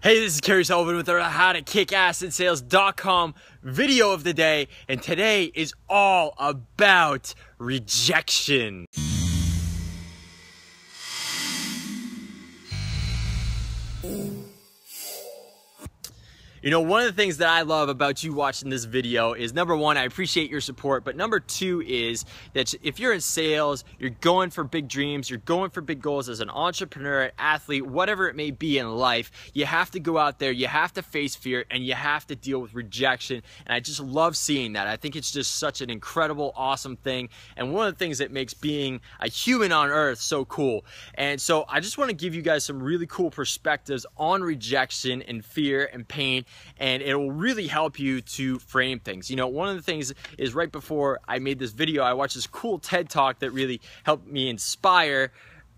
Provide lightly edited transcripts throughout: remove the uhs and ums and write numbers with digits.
Hey, this is Kerry Sullivan with our howtokickassinsales.com video of the day, and today is all about rejection. You know, one of the things that I love about you watching this video is, number one, I appreciate your support, but number two is that if you're in sales, you're going for big dreams, you're going for big goals as an entrepreneur, athlete, whatever it may be in life, you have to go out there, you have to face fear, and you have to deal with rejection. And I just love seeing that. I think it's just such an incredible, awesome thing, and one of the things that makes being a human on earth so cool. And so I just want to give you guys some really cool perspectives on rejection and fear and pain, and it will really help you to frame things. You know, one of the things is, right before I made this video, I watched this cool TED Talk that really helped me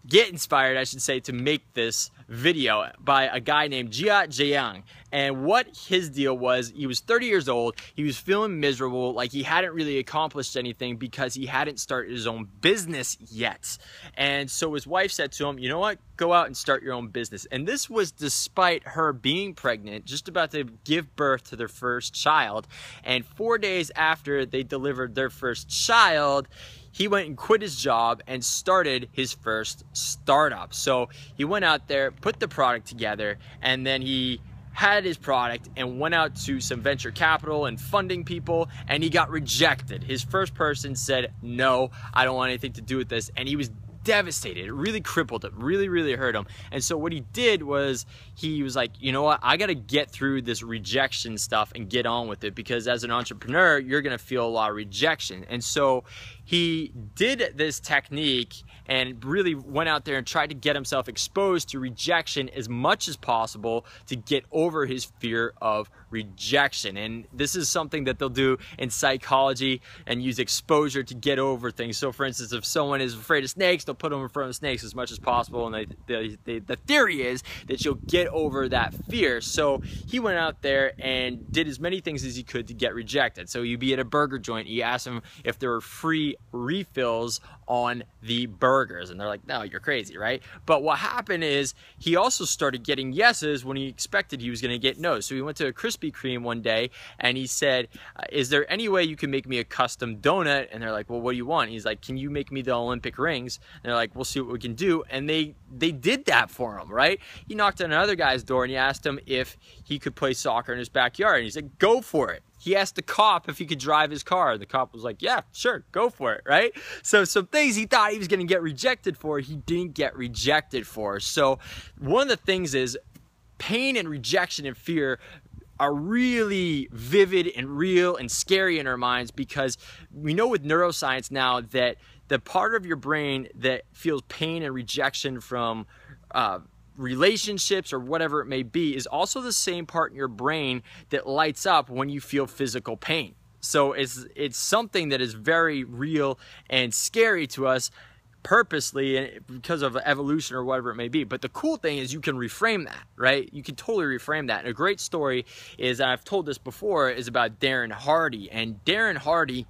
get inspired, I should say, to make this video by a guy named Jia Jiang. And what his deal was, he was 30 years old, he was feeling miserable, like he hadn't really accomplished anything because he hadn't started his own business yet. And so his wife said to him, you know what, go out and start your own business. And this was despite her being pregnant, just about to give birth to their first child. And 4 days after they delivered their first child, he went and quit his job and started his first startup. So he went out there, put the product together, and then he had his product and went out to some venture capital and funding people, and he got rejected. His first person said, no, I don't want anything to do with this. And he was devastated. It really crippled him, really hurt him. And so what he did was, he was like, you know what, I got to get through this rejection stuff and get on with it, because as an entrepreneur, you're going to feel a lot of rejection. And so he did this technique and really went out there and tried to get himself exposed to rejection as much as possible to get over his fear of rejection. And this is something that they'll do in psychology and use exposure to get over things. So for instance, if someone is afraid of snakes, they'll put them in front of snakes as much as possible, and the theory is that you'll get over that fear. So he went out there and did as many things as he could to get rejected. So you'd be at a burger joint, you ask them if there were free refills on the burgers, and they're like, no, you're crazy, right? But what happened is, he also started getting yeses when he expected he was going to get no's. So he went to a Krispy Kreme one day and he said, is there any way you can make me a custom donut? And they're like, well, what do you want? He's like, can you make me the Olympic rings? And they're like, we'll see what we can do. And they did that for him, right? He knocked on another guy's door and he asked him if he could play soccer in his backyard, and he said, go for it. He asked the cop if he could drive his car. The cop was like, yeah, sure, go for it, right? So some things he thought he was going to get rejected for, he didn't get rejected for. So one of the things is, pain and rejection and fear are really vivid and real and scary in our minds, because we know with neuroscience now that the part of your brain that feels pain and rejection from relationships or whatever it may be is also the same part in your brain that lights up when you feel physical pain. So it's something that is very real and scary to us purposely, because of evolution or whatever it may be. But the cool thing is, you can reframe that, right? You can totally reframe that. And a great story is, and I've told this before, is about Darren Hardy. And Darren Hardy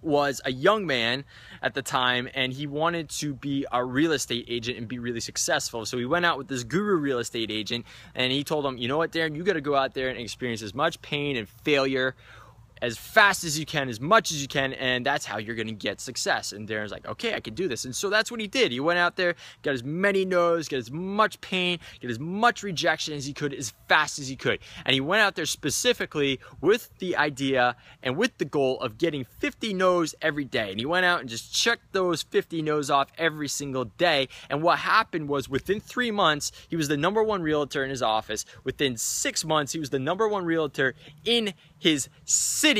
was a young man at the time, and he wanted to be a real estate agent and be really successful. So he went out with this guru real estate agent, and he told him, you know what, Darren, you got to go out there and experience as much pain and failure as fast as you can, as much as you can, and that's how you're gonna get success. And Darren's like, okay, I can do this. And so that's what he did. He went out there, got as many no's, got as much pain, get as much rejection as he could, as fast as he could. And he went out there specifically with the idea and with the goal of getting 50 no's every day. And he went out and just checked those 50 no's off every single day. And what happened was, within 3 months, he was the #1 realtor in his office. Within 6 months, he was the #1 realtor in his city.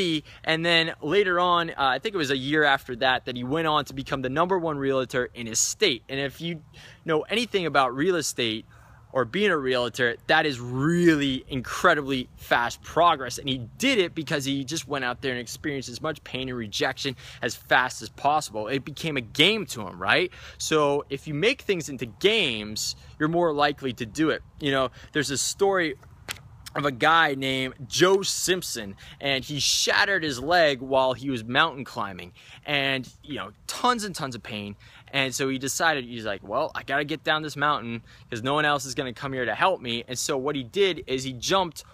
And then later on, I think it was a year after that, that he went on to become the #1 realtor in his state. And if you know anything about real estate or being a realtor, that is really incredibly fast progress. And he did it because he just went out there and experienced as much pain and rejection as fast as possible. It became a game to him, right? So if you make things into games, you're more likely to do it. You know, there's a story of a guy named Joe Simpson, and he shattered his leg while he was mountain climbing, and you know, tons and tons of pain. And so he decided, he's like, well, I gotta get down this mountain because no one else is gonna come here to help me. And so what he did is he jumped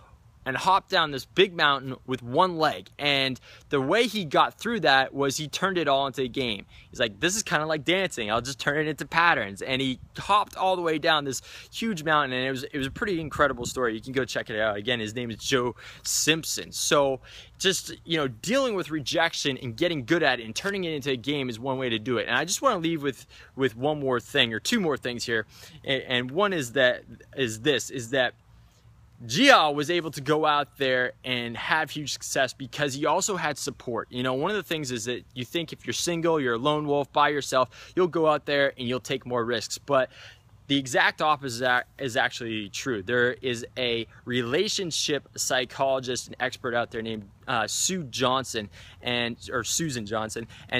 and hopped down this big mountain with one leg. And the way he got through that was he turned it all into a game. He's like, this is kind of like dancing. I'll just turn it into patterns. And he hopped all the way down this huge mountain, and it was a pretty incredible story. You can go check it out. Again, his name is Joe Simpson. So just, you know, dealing with rejection and getting good at it and turning it into a game is one way to do it. And I just want to leave with one more thing, or two more things here. And one is that Gia was able to go out there and have huge success because he also had support. You know, one of the things is that you think if you're single, you're a lone wolf by yourself, you'll go out there and you'll take more risks. But the exact opposite is actually true. There is a relationship psychologist and expert out there named Susan Johnson, and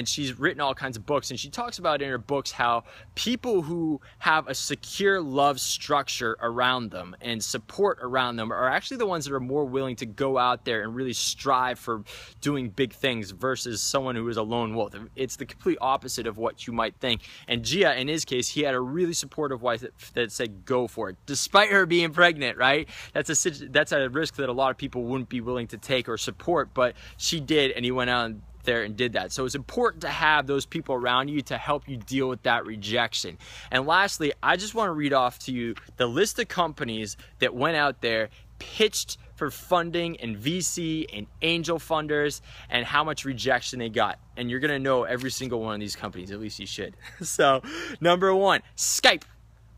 she's written all kinds of books, and she talks about in her books how people who have a secure love structure around them and support around them are actually the ones that are more willing to go out there and really strive for doing big things versus someone who is a lone wolf. It's the complete opposite of what you might think. And Gia, in his case, he had a really supportive wife that said go for it, despite her being pregnant, right? That's a risk that a lot of people wouldn't be willing to take or support, but she did, and he went out there and did that. So it's important to have those people around you to help you deal with that rejection. And lastly, I just want to read off to you the list of companies that went out there, pitched for funding and VC and angel funders, and how much rejection they got. And you're gonna know every single one of these companies, at least you should. So number one, Skype.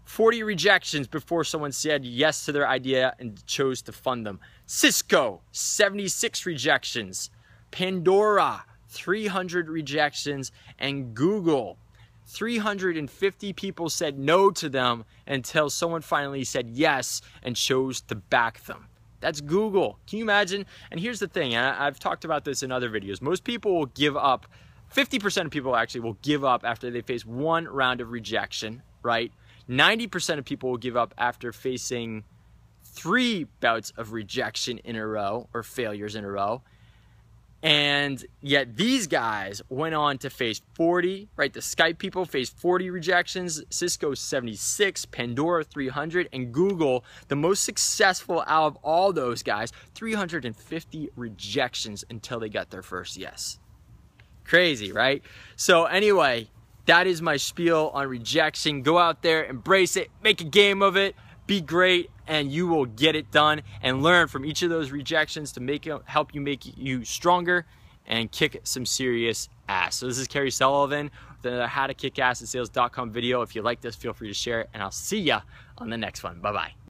40 rejections before someone said yes to their idea and chose to fund them. Cisco, 76 rejections. Pandora, 300 rejections. And Google, 350 people said no to them until someone finally said yes and chose to back them. That's Google. Can you imagine? And here's the thing, and I've talked about this in other videos. Most people will give up, 50% of people actually will give up after they face one round of rejection, right? 90% of people will give up after facing 3 bouts of rejection in a row, or failures in a row. And yet these guys went on to face 40, right? The Skype people faced 40 rejections, Cisco 76, Pandora 300, and Google, the most successful out of all those guys, 350 rejections until they got their first yes. Crazy, right? So anyway, that is my spiel on rejection. Go out there, embrace it, make a game of it, be great, and you will get it done, and learn from each of those rejections to help you make you stronger and kick some serious ass. So this is Kerry Sullivan with another How to Kick Ass in Sales.com video. If you like this, feel free to share it, and I'll see ya on the next one. Bye-bye.